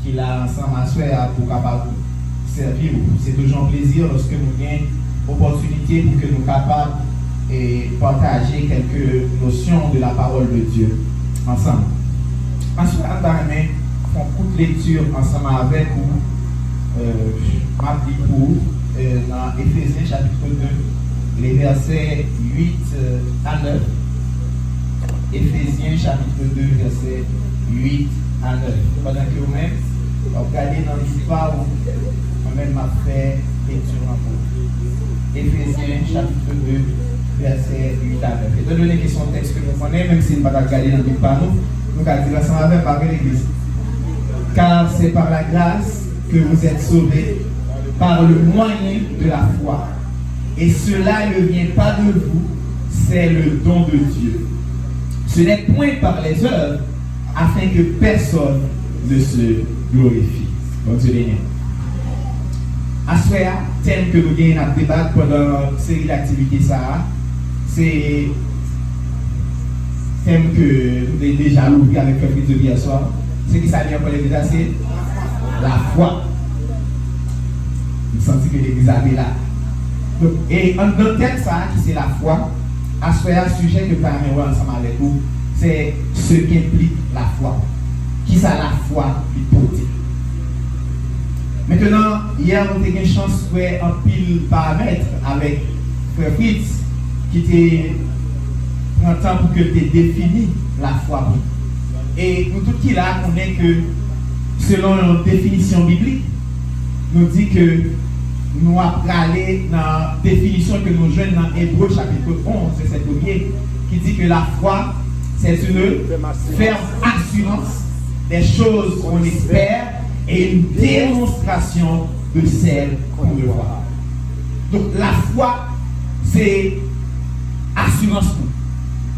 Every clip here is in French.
qu'il a ensemble à soi pour capable servir. C'est toujours un plaisir lorsque nous avons opportunité pour que nous capables et partager quelques notions de la parole de Dieu ensemble. Ensuite, on va faire une courte lecture ensemble avec vous. Dans Éphésiens chapitre 2, les versets 8 à 9. Éphésiens chapitre 2, versets 8 à 9. Pendant que vous-même, vous regardez dans l'histoire où moi-même m'a fait lecture en cours. Éphésiens chapitre 2, versets 8 à 9. Étant donné que c'est un texte que nous connaissons, même si nous ne pouvons pas regarder dans le panneau, nous allons dire ensemble avec par l'Église. Car c'est par la grâce que vous êtes sauvés, par le moyen de la foi. Et cela ne vient pas de vous, c'est le don de Dieu. Ce n'est point par les œuvres, afin que personne ne se glorifie. Bon Dieu béni. Assoya, thème que nous gagnons à débattre pendant une série d'activités, ça, c'est thème que nous avons déjà ouvert avec le de hier soir. C'est qui ça vient pour l'église, c'est la foi. Nous sentons que l'église est là. Donc, et dans le thème, ça, qui c'est la foi, Assoya, sujet que parmi nous ensemble avec vous, c'est ce qu'implique la foi. Qui ça la foi qui porte. Maintenant, hier, on a eu une chance de faire un pile paramètre avec Frère Fritz, qui était prend temps pour que tu définis la foi. Et nous tous qui là, on est que, selon la définition biblique, nous dit que nous allons aller dans la définition que nous jouons dans Hébreux chapitre 11, c'est premier, qui dit que la foi, c'est une ferme assurance des choses qu'on espère et une démonstration de celles qu'on ne voit pas. Donc la foi, c'est assurance pour nous,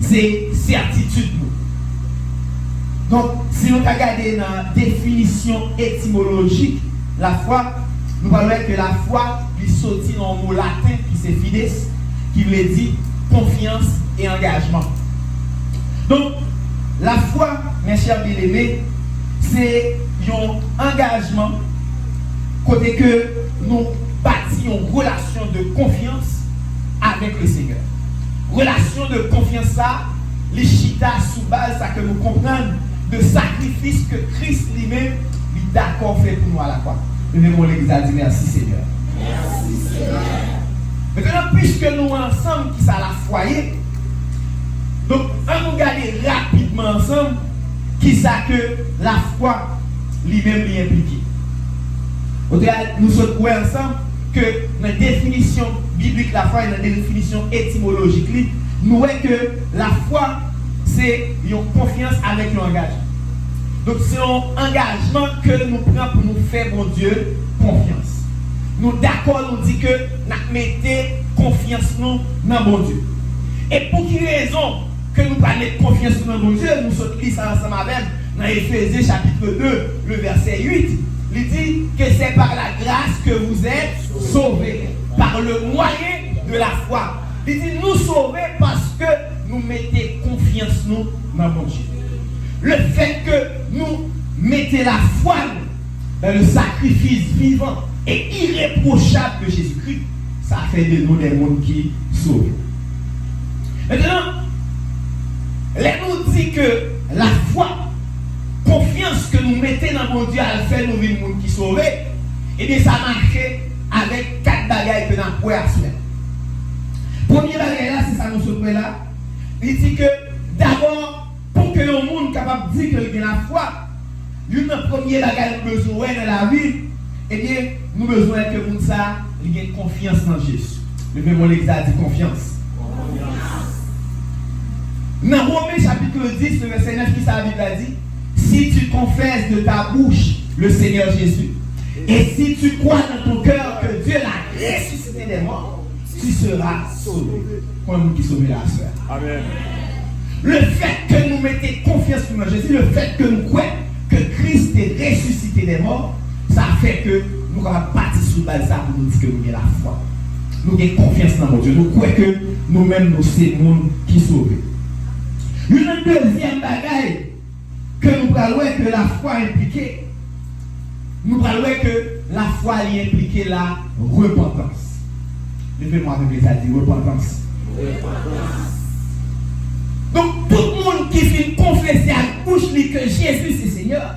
c'est certitude pour nous. Donc si nous regardons dans la définition étymologique, la foi, nous parlons que la foi qui sortit dans le mot latin qui c'est fides, qui veut dire confiance et engagement. Donc, la foi, mes chers bien-aimés, c'est un engagement côté que nous bâtissons une relation de confiance avec le Seigneur. Relation de confiance, ça, les chita sous base, ça que nous comprenons de sacrifice que Christ lui-même est d'accord fait pour nous à la croix. Levez-moi l'église à dire merci Seigneur. Merci Seigneur. Maintenant, puisque nous ensemble qui ça la foyer, donc on nous regarde rapidement ensemble qui ça que la foi lui-même lui implique. Nous sommes ensemble que dans la définition biblique la foi et dans la définition étymologique, nous voyons que la foi c'est une confiance avec l'engagement. Donc c'est un engagement que nous prenons pour nous faire, mon Dieu, confiance. Nous d'accord, nous dit que nous mettons confiance nous dans mon Dieu. Et pour quelle raison que nous prenons confiance dans mon Dieu, nous sommes lisés ensemble avec dans Éphésiens chapitre 2, le verset 8. Il dit que c'est par la grâce que vous êtes sauvés, par le moyen de la foi. Il dit nous sauver parce que nous mettons confiance nous dans mon Dieu. Le fait que nous mettons la foi dans le sacrifice vivant et irréprochable de Jésus-Christ, ça fait de nous des mondes qui sauvent. Maintenant, là nous dit que la foi, confiance que nous mettons dans mon Dieu, elle fait nous des mondes qui sauvent, et bien ça marche avec 4 bagages que nous avons pour la semaine. Premier bagage là, c'est ça nous sommes là. Il dit que d'abord, pour que le monde soit capable de dire qu'il a la foi, le premier bagage que nous avons besoin dans la vie, eh bien, nous avons besoin que le monde ait confiance en Jésus. Le même mot dit confiance. Dans Romains chapitre 10, le verset 9, qui ça la Bible dit, si tu confesses de ta bouche le Seigneur Jésus, et si tu crois dans ton cœur que Dieu l'a ressuscité des morts, tu seras sauvé. Comme nous qui sommes là, sœur. Amen. Le fait que nous mettions confiance en Jésus, le fait que nous croyons que Christ est ressuscité des morts, ça fait que nous avons parti sous base ça pour nous dire que nous avons la foi. Nous avons confiance dans mon Dieu. Nous croyons que nous-mêmes, nous sommes le monde qui sauve. Une deuxième bagaille que nous parlons que la foi impliquée, nous parlons que la foi implique la repentance. Levez-moi avec ça, dit repentance. Donc, tout le monde qui fait confesser à bouche que Jésus c'est Seigneur,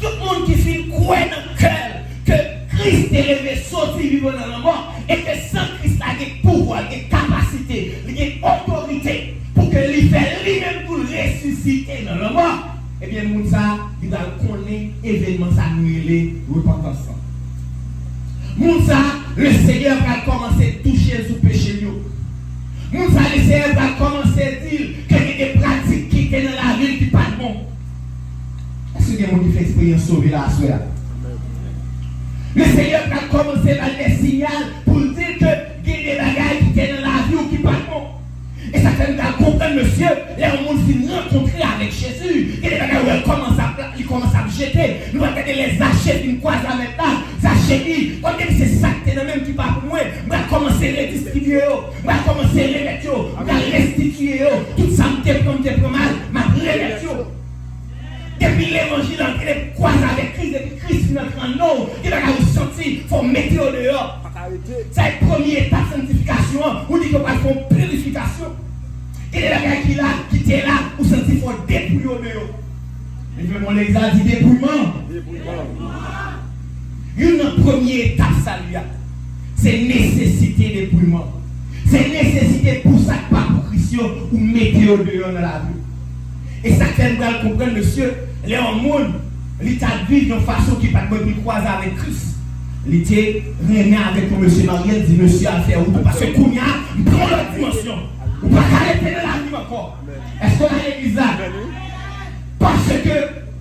tout le monde qui fait croire dans le cœur que Christ est levé, sorti vivant dans la mort, et que sans Christ, il a des pouvoirs, des capacités, des autorités, pour que lui fasse lui-même pour ressusciter dans la mort, eh bien, Mounsa, il va connaître l'événement, ça nous est repentance. Mounsa, le Seigneur va commencer à toucher sous péché. Mounsa, le Seigneur va commencer à dire qu'il y a des pratiques qui étaient dans la vie qui ne sont pas bon. Est-ce que quelqu'un qui fait expérience sauver la soeur? Le Seigneur va commencer à des signaux pour dire que il y a des bagages qui étaient dans la vie ou qui ne sont pas bon. Et ça fait nous comprendre, monsieur, là où on s'est rencontré avec Jésus, il y a des bagages où il commence à me jeter. Nous allons regarder les achets d'une croise à mettre là. Zachary, quand c'est ça qui est même qui va pour moi, je vais commencer à redistribuer, je vais commencer à remettre, je vais restituer, tout ça me prend mal, je vais remettre. Depuis l'évangile, il croise avec Christ, depuis Christ vient en nous, il va vous sentir, il faut mettre au dehors. C'est la première étape de sanctification, où dit qu'on va faire une purification. Et les gars qui étaient là, où sentir qu'il faut dépouiller au dehors. Et je vais mon l'exemple dit dépouillement. Une première étape, c'est nécessité de dépouillement. C'est nécessité pour ça que pas pour Christ ou mettez au dehors dans la vie. Et ça fait nous comprendre, monsieur, les monde, l'état de vie d'une façon qui pas de croiser avec Christ. L'été, rené avec mon monsieur Mariel, dit monsieur à faire où? Parce que Kounia, prend l'autre dimension. Ou pas arrêter dans la vie encore. Est-ce qu'on a l'église là? Parce que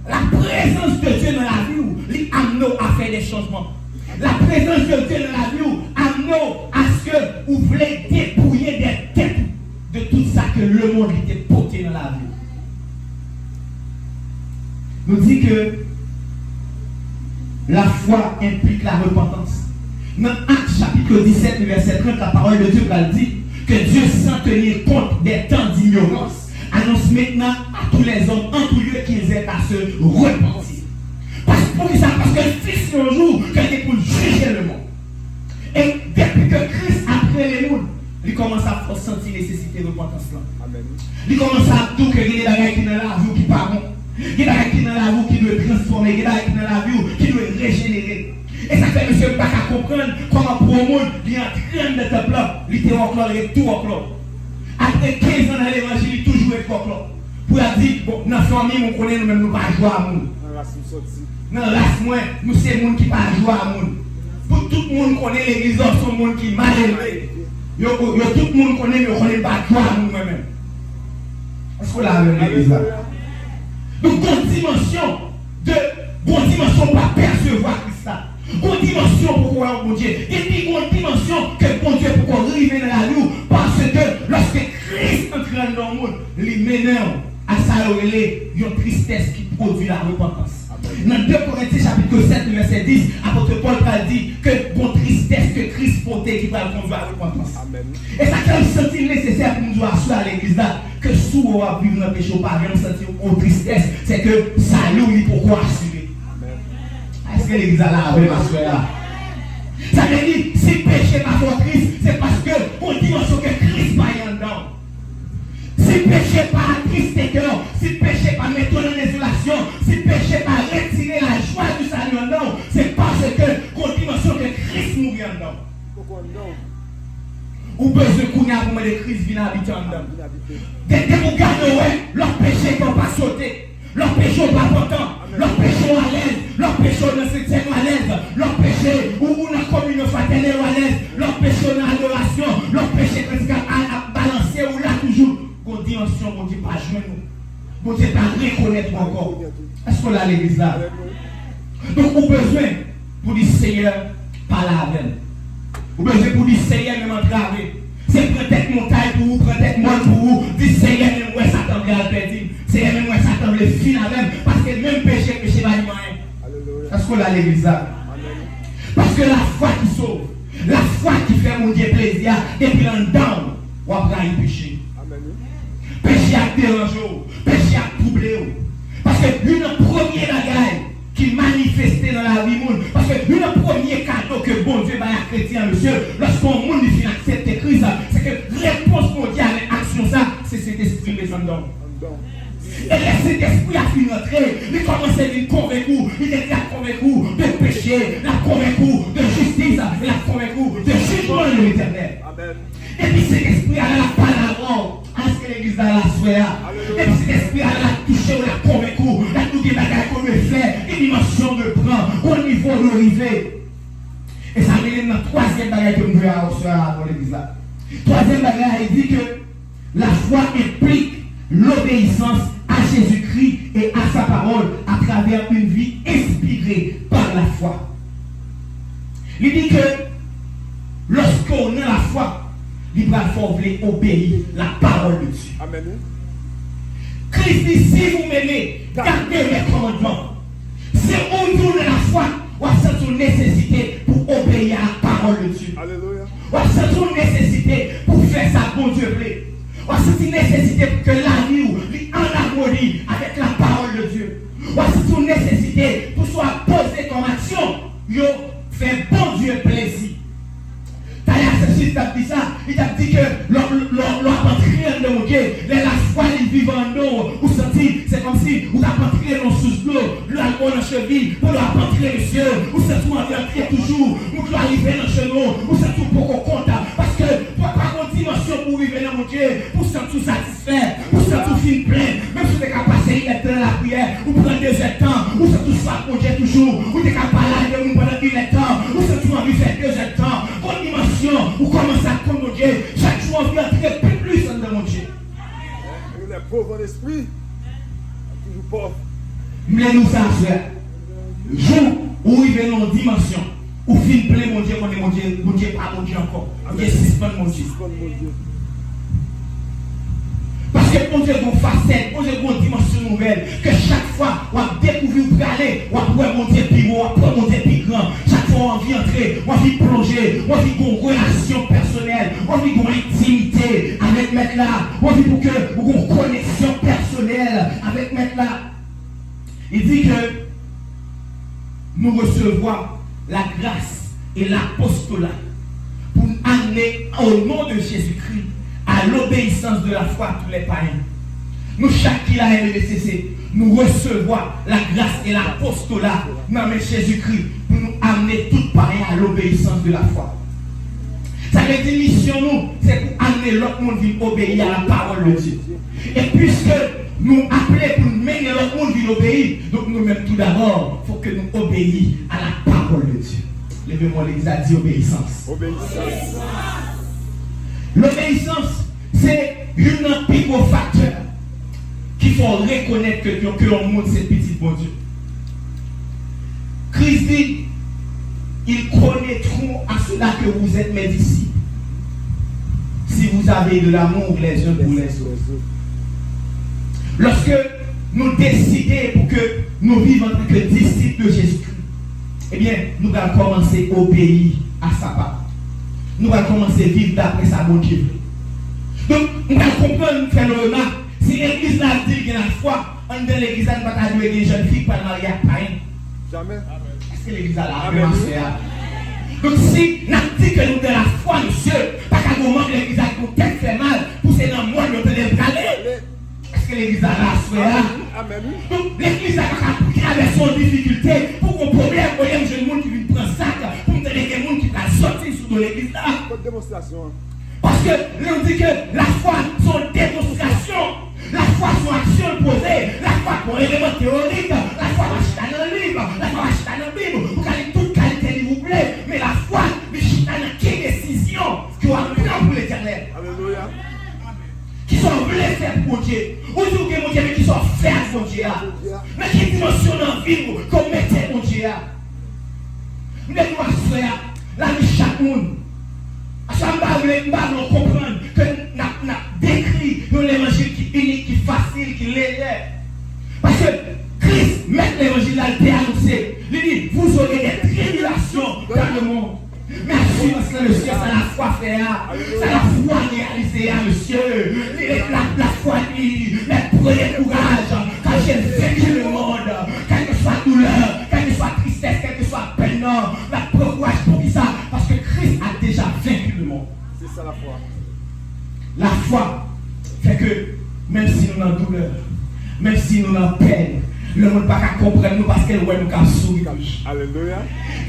la présence de Dieu dans la vie, il amène à faire des changements. La présence de Dieu dans la vie, amène à ce que vous voulez dépouiller des têtes de tout ça que le monde était porté dans la vie. Nous dit que la foi implique la repentance. Dans Actes chapitre 17, verset 30, la parole de Dieu va dire que Dieu, sans tenir compte des temps d'ignorance, annonce maintenant à tous les hommes en tout lieu qu'ils aient à se repentir. Parce que le Fils un jour qu'il est pour juger le monde. Et depuis que Christ a pris les mondes, il commence à sentir nécessité de repentance là. Amen. Il commence à tout que il y a des gens qui dans la vie qui pas bon. Il y a des gens qui dans la vie qui doivent transformer, il y a des gens qui dans la vie qui doivent régénérer. Et ça fait monsieur pas qu'à comprendre comment pour le monde, il y a un train de temple là, il était encore là, il est tout encore. Après 15 ans dans l'évangile, il toujours est encore là. Pour dire, bon, dans la famille, on connaît nous-mêmes, nous pas jouer à monde. Non, laisse-moi, nous c'est le monde qui pas jouer à monde. Pour tout le monde connaît l'église, c'est le monde qui est mal élevé. Tout le monde connaît, mais on connaît pas jouer à nous-mêmes. Est-ce qu'on l'a avec l'église là? Donc, bonne dimension pour percevoir Christ là. Bonne dimension pour croire au Dieu. Et puis, bonne dimension que bon Dieu pour qu'on arrive dans la vie. Parce que lorsque Christ entre dans le monde, il mène à ça, il y a une tristesse qui produit la repentance. Dans 2 Corinthiens chapitre 7, verset 10, apôtre Paul a dit que bon tristesse que Christ portait qui va conduire à la repentance. Amen. Et ça quand nous sentir nécessaire pour nous assurer à l'église là, que sous on va vivre dans le péché ou pas, nous sentir une tristesse, c'est que salut est pourquoi assurer. Est-ce que l'église là a vraiment assuré là? Ça veut dire, si péché pas pour Christ, c'est parce que on dit que Christ va y en dedans. Si péché pas attrister cœur, si péché pas mettre en désolation, si péché pas retirer la joie du salut en dedans, c'est parce que qu'on dimension que Christ mourit en dedans. Ou besoin de courir pour mettre Christ vient habiter en dedans. Dès que vous gardez, leur péché ne va pas sauter. Leur péché n'est pas important. Leur péché est à l'aise. Leur péché dans le septième à l'aise. Leur péché ou dans la commune fraternelle à l'aise. Leur péché dans l'adoration. Leur péché à balancer ou là toujours. Bon dimension, bon Dieu, pas jouer nous. Bon Dieu, pas reconnaître encore. Est-ce qu'on a l'église là? Donc, vous avez besoin pour dire Seigneur, pas la veine. Vous avez besoin pour dire Seigneur, même entraver. C'est peut-être montagne pour vous, peut-être moi pour vous. Dis Seigneur, même moi, ça t'en vient à perdre. Seigneur, même moi, ça t'en vient fin à même. Parce que même péché va lui rien. Est-ce qu'on a l'église là? Parce que la foi qui sauve, la foi qui fait mon Dieu plaisir, et puis en dedans, on va prendre le péché. Péché à déranger, péché à troubler. Parce que une première bagaille qui manifestait dans la vie monde. Parce que le premier cadeau que bon Dieu va à chrétien, monsieur, lorsqu'on monde vient accepter Christ, c'est que réponse mondiale avec action ça, c'est cet esprit les hommes. Et cet esprit a fini d'entrer, il commence à être convaincu, il est convaincu de péché, il est convaincu de justice, il est convaincu de jugement de l'éternel. Et puis cet esprit a la parole, à ce que l'église a la soeur. Et puis cet esprit a la touché, il est convaincu, il a tout des bagages qu'on veut faire, une dimension de prend, au niveau de l'arrivée. Et ça mène dans le troisième bagage que nous voulons avoir dans l'église là. Troisième bagage, il dit que la foi implique l'obéissance à Jésus-Christ et à sa parole à travers une vie inspirée par la foi. Il dit que lorsqu'on a la foi, il va falloir obéir la parole de Dieu. Amen. Christ dit, si vous m'aimez, gardez mes commandements. Si on tourne la foi, on a cette nécessité pour obéir à la parole de Dieu. Alléluia. On a cette nécessité pour faire ça, bon Dieu plaît. On a cette nécessité pour que la vie soit en harmonie avec la parole de Dieu. On a cette nécessité pour soit posé comme action, yo fait bon Dieu plaisir. Il t'a dit ça, il t'a dit que l'entrée de mon Dieu, la foi il vit en nous, vous sentez, c'est comme si vous avez entré dans sous l'eau, l'alcool dans la cheville, vous l'avez entré monsieur, vous sentez vous avez entré toujours, vous l'avez arrivé dans le genou, vous sentez pour qu'on compte, parce que pour pas une dimension pour vivre dans mon Dieu, vous sentez tout satisfait, vous sentez tout fin plein, même si vous êtes capable de passer dans la prière, vous prenez 2 heures de temps, vous sentez tout ça pour Dieu toujours, vous êtes capable de parler pendant 1 heure de temps, vous sentez tout envie de faire 2 heures de temps, bonne dimension, vous commencez à connaître mon Dieu, chaque jour on vient entrer plus dans mon Dieu. Il est pauvre en esprit, toujours pauvre. Mais nous ça, frère. Jour où il vient en dimension, où fin plein mon Dieu, pas mon Dieu encore. Il y a 6 mon Dieu. Parce que mon Dieu a une facette, mon Dieu a une dimension nouvelle, que chaque fois, on va découvrir où aller, on va pouvoir monter plus haut, on va monter plus grand. Chaque fois, on va entrer, on va plonger, on va vivre une relation personnelle, on va vivre une intimité avec Maître là, on va vivre une connexion personnelle avec Maître là. Il dit que nous recevons la grâce et l'apostolat pour nous amener au nom de Jésus-Christ à l'obéissance de la foi à tous les païens. Nous, chaque qui l'a MLCC, nous recevons la grâce et l'apostolat dans Jésus-Christ pour nous amener tout païen à l'obéissance de la foi. Ça veut dire mission nous, c'est pour amener l'autre monde à obéir à la parole de Dieu. Et puisque nous appelons pour nous mener l'autre monde à obéir, donc nous-mêmes tout d'abord, il faut que nous obéissions à la parole de Dieu. Levez-moi l'église à dire obéissance. Obéissance. L'obéissance, c'est un plus gros facteur qu'il faut reconnaître que l'on montre cette petite bon Dieu. Christ dit, ils connaîtront à cela que vous êtes mes disciples, si vous avez de l'amour les uns pour les autres. Lorsque nous décidons pour que nous vivions en tant que disciples de Jésus-Christ, eh bien, nous allons commencer à obéir à sa parole. Nous allons commencer à vivre d'après sa bonne Dieu. Donc, nous allons comprendre, faire le remarque, si l'église là dit qu'il y a la foi, on dans l'église là, nous ne pouvons pas dire des jeunes filles par le mariage païen. Jamais. Est-ce que l'église a la commencé à? Donc, si nous dit que nous avons la foi, monsieur, pas qu'à un moment l'église a nous tête fait mal, pousser dans le monde, nous devons aller. Est-ce que l'église a la foi? Donc, l'église a traversé son difficulté pour qu'on problème, il y a un jeune monde qui vient prendre sac, pour nous donner des gens qui vont sortir sur l'église là. Bonne démonstration. Parce que l'on dit que la foi, son démonstration, la foi, son action posée, la foi pour élément théorique, la foi va dans le livre, la foi va dans la Bible, vous avez toute qualité s'il vous plaît, mais la foi, mais dans quelle décision que vous avez pris pour l'éternel. Alléluia. Qui sont voulés faire pour Dieu, ou dit que mon Dieu, mais qui sont faits pour Dieu, mais qui dimension dans la vie, qu'on mettait pour Dieu. Nous devons faire la vie de chaque monde. Ça nous comprendre que nous avons décrit l'évangile qui est unique, qui est facile, qui est léger. Parce que Christ met l'évangile là, il annoncé. Il dit, vous aurez des tribulations dans le monde. Mais assurance que le ciel, c'est la foi faire. C'est la foi réalisée, monsieur. La foi dit, mais prenez courage. Quand j'ai vécu le monde, quelle que soit la douleur, C'est ça la foi. La foi fait que même si nous avons douleur, même si nous avons peine, le monde ne peut pas comprendre nous parce que nous avons sourire. Alléluia.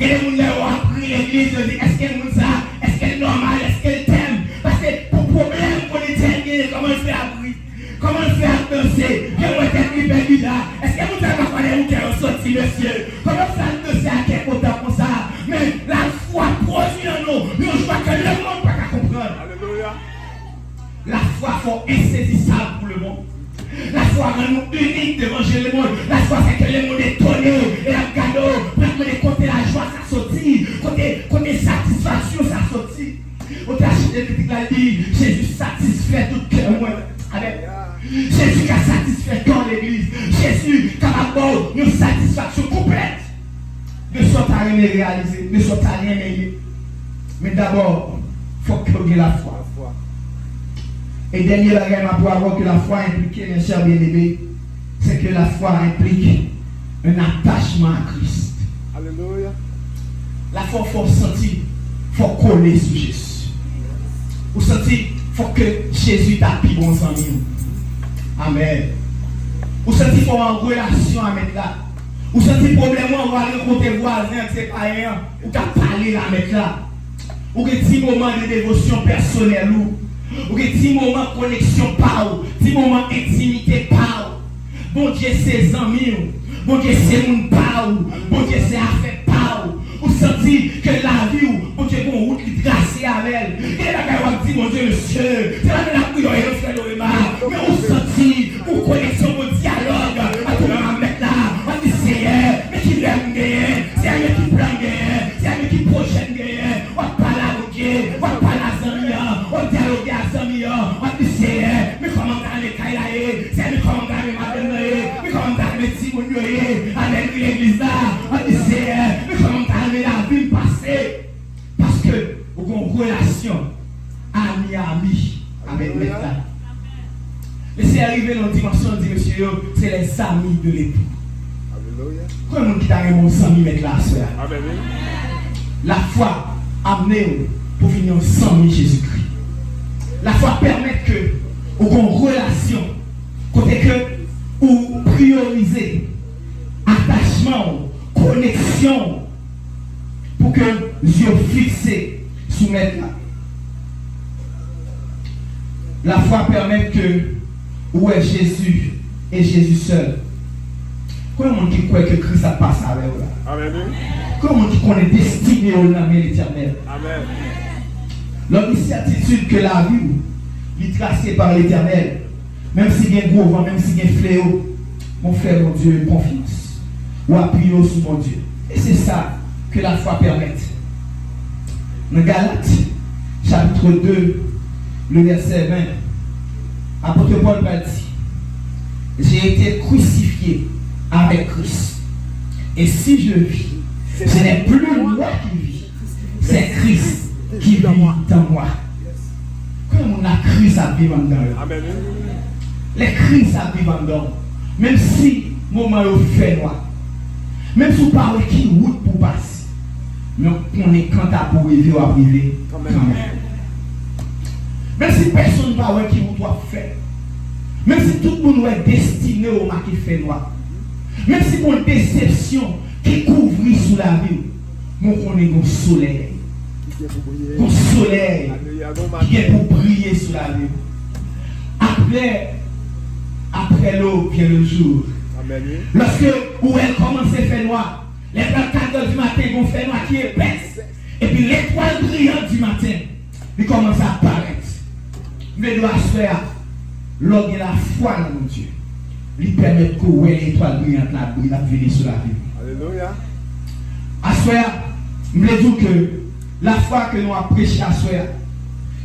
Et les gens qui ont pris l'église, ils disent est-ce qu'elle nous ça? Est-ce qu'elle est normale? Est-ce qu'elle t'aime? Parce que pour problème qu'on est terminé, comment il fait à bruit? Comment il fait à danser? Comment il fait à est-ce que vous avez parlé ou qu'elle est sortie, monsieur? Comment ça danser à quel côté comme ça? Mais la foi produit en nous. Nous, je vois que le monde ne peut pas comprendre. Alléluia. La foi est insaisissable pour le monde. La foi rend nous uniques devant le monde. La foi c'est que le monde est étonné et la cadeau. Côté la joie ça sortit. Côté satisfaction ça sortit. On t'a acheté le critique la dit Jésus satisfait tout cœur moi. Avec Jésus qui a satisfait dans l'église. Jésus qui a apporté une satisfaction complète. Ne soit pas rien réalisé, ne soit pas rien aimé. Mais d'abord, il faut que vous ayez la foi. Et dernier bagage pour avoir que la foi implique, mes chers bien-aimés, c'est que la foi implique un attachement à Christ. Alléluia. La foi, il faut sentir, il faut coller sur Jésus. Vous sentez, il faut que Jésus t'appuie bon ami. Amen. Vous sentez, il faut avoir une relation avec là. Vous sentez problème, on va rencontrer voisin, c'est pas rien. Ou qu'à parler avec là. Ou que petit moment de dévotion personnelle ou. Ou que petit moment de connexion par ou, petit moment d'intimité par ou. Bon Dieu c'est amis ou, bon Dieu c'est mon par ou, bon Dieu c'est affaire par ou. Ou senti que la vie ou, bon Dieu bon route qui tracée avec elle. Et la gare dit mon Dieu monsieur, c'est la prière et le frère Lorema. Mais on senti, ou connexion au dialogue, à tout le monde mettre là, on dit c'est mais qui l'aime gagner, c'est un qui prend gagner, c'est un qui prochaine gagner, on parle à Dieu, on parle à Zambia, on dialogue à Zambia, on dit c'est mais comment on les cailler, c'est mais comment on les madame, mais comment on les petits mon Dieu, avec l'église là, on dit c'est mais comment on les la vie passée, parce que vous avez une relation ami avec l'État. Laissez arriver dans la dimension, dit monsieur, c'est les amis de l'époux. Alléluia. Comment qui t'a mon ami mettre là, soeur? Amen. La foi amenée pour venir sans Jésus-Christ. La foi permet que vous avez une relation, côté que vous priorisez attachement, connexion, pour que Dieu fixe sous mettre là. La foi permet que où est Jésus et Jésus seul. Comment qui croit que Christ a passé avec vous là? Amen. Comment qui connaît destiné au nom de l'Éternel? Amen. L'incertitude que la vie est tracée par l'Éternel, même s'il y a un gros vent, même s'il y a un fléau, mon frère, mon Dieu, confiance. Ou appuyez sur mon Dieu. Et c'est ça que la foi permet. Dans Galates, chapitre 2, le verset 20, apôtre Paul va dire, j'ai été crucifié avec Christ. Et si je vis, ce n'est plus moi qui vis, c'est Christ qui vit dans moi. Comme on a Christ à vivre en dedans. Amen. Les Christ à vivre en dedans. Même si moment est fait noir. Même si vous parlez qui route pour passer. Mais on est quand à pour vivre ou à vivre quand même. Même si personne ne va voir qui vous doit faire. Même si tout le monde est destiné au mal qui fait noir. Même si pour une déception qui couvre sous la vie, nous connaissons un soleil. Un soleil qui est pour briller sous la vie. Après l'eau vient le jour. Amen. Lorsque où elle commence à faire noir, les 4 heures du matin vont faire noir qui est épaisse. Et puis l'étoile brillante du matin, il commence à apparaître. Mais doit faire l'homme de la foi dans mon Dieu. Il permet que l'étoile brillante la venir sur la vie. Alléluia. À soir, je veux dire que la foi que nous avons prêché à soir,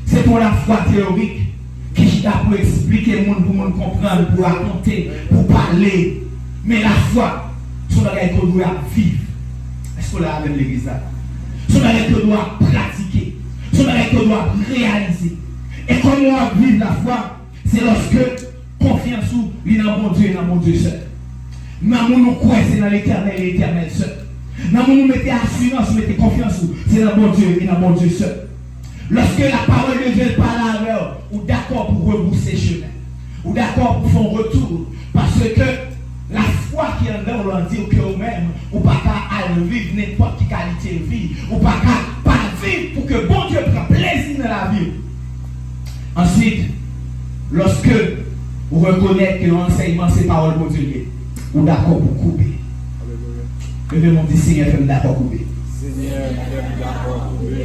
c'est pour la foi théorique qui est pour expliquer le monde, pour nous comprendre, pour raconter, pour parler. Mais la foi, c'est ce qu'on doit vivre. Est-ce qu'on l'a avec l'église là? C'est ce qu'on doit pratiquer. C'est ce qu'on doit réaliser. Et comment vivre la foi? C'est lorsque confiance ou il dans mon Dieu et dans mon Dieu seul. Dans mon croit c'est dans l'éternel et l'éternel seul. Dans mon mettez assurance, mettez confiance ou c'est dans mon Dieu et dans mon Dieu seul. Lorsque la parole de Dieu parle avec vous, ou d'accord pour rebrousser chemin, ou d'accord pour faire un retour, parce que la foi qui est en dedans, on dit que vous-même, ou pas qu'à vivre n'importe quelle qualité de vie, ou pas qu'à vivre pour que bon Dieu prenne plaisir dans la vie. Ensuite, lorsque vous reconnaissez que l'enseignement c'est parole de Dieu, ou d'accord pour couper. Levez mon dit Seigneur, fais-moi d'accord pour couper. Seigneur, fais-moi d'accord pour couper.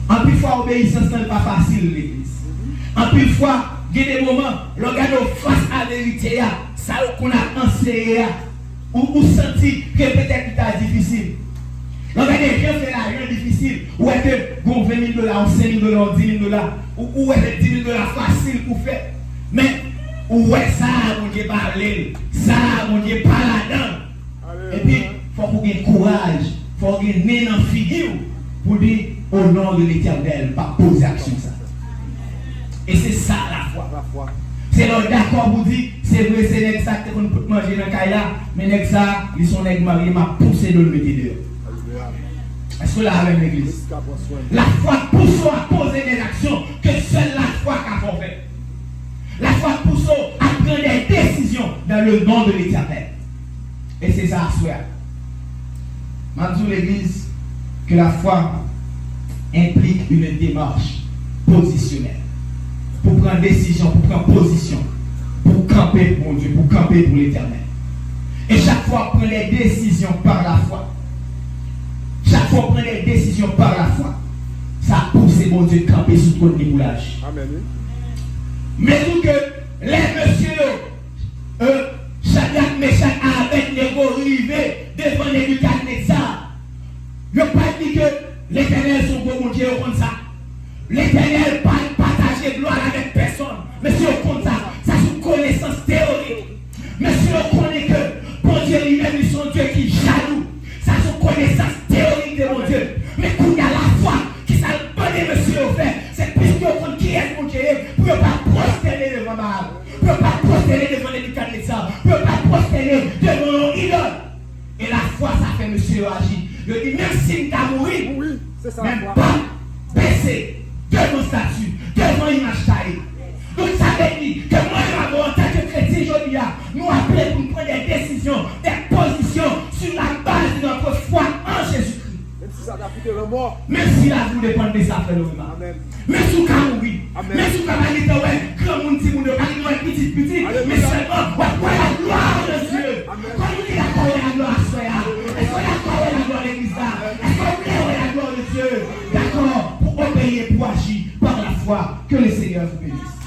En plus fois, obéissance n'est pas facile, l'église. En plus fois, il y a des moments, l'on regarde face à la vérité, ça qu'on a enseigné, ou senti que peut-être c'est difficile. L'on regarde rien fait là, rien difficile, ou est-ce que vous avez 20 000 $, ou 5 000 $, 10 000 $, ou est-ce que 10 000 $ facile pour faire. Mais, où est ça, mon Dieu parler, ça, mon Dieu pas là-dedans. Et puis, il faut qu'on ait courage, il faut qu'on ait né dans la figure pour dire au nom de l'Éternel, pas poser action ça. Et c'est ça la foi. C'est là d'accord vous dit, c'est vrai, c'est l'ex ça que vous pouvez manger dans le caïla, mais l'ex ça, ils sont nègres mariés, m'a poussé de le mettre dehors. Est-ce que là avec l'église? La foi pousse à poser des actions que seule la foi qu'a fait. La foi pousse à prendre des décisions dans le nom de l'Éternel. Et c'est ça à souhait. Maintenant, l'église, que la foi implique une démarche positionnelle. Pour prendre décision, pour prendre position, pour camper pour Dieu, pour camper pour l'Éternel. Et chaque fois, prendre les décisions par la foi. Chaque fois, prendre les décisions par la foi. Ça pousse mon Dieu de camper sous le déboulage. Amen. Mais tout que les messieurs, Shadrach, Meshach, Abednego arrivés devant Nebuchadnezzar. Je ne veux pas dire que l'Éternel sont pour mon Dieu comme ça. L'Éternel pas partager gloire avec personne. Mais si on compte ça, ça c'est une connaissance théorique. Mais si on connaît que bon Dieu lui-même, il son Dieu qui jaloux. Ça c'est une connaissance théorique de mon Dieu. Mais quand il y a la foi, qui ça le bonnet monsieur au fait, c'est puisque on compte qui est mon Dieu, pour ne pas prosterner devant Baal, pour ne pas prosterner devant les Nebuchadnezzar, pour ne pas prosterner devant l'idole. Et la foi, ça fait monsieur agir. Je dis, même s'il t'a mouru, Oui, c'est ça. même pas baisser devant statut, devant image taillée. Donc ça veut dire que moi, en tant que chrétien, aujourd'hui, nous appelons pour prendre des décisions, des positions sur la base de notre foi en Jésus-Christ. Même si ça t'a coûté le mort. Même si la vous dépend de ça, frère. Amen. Même si vous oui. Même si vous avez dit, grand monde, si vous ne parlez pas petit, mais seulement, ouais, la gloire de Dieu. Quand vous dites la gloire à soi, est-ce qu'on a la gloire de l'Église là? Est-ce qu'on voulait la gloire de Dieu? D'accord, pour obéir, pour agir par la foi, que le Seigneur vous bénisse.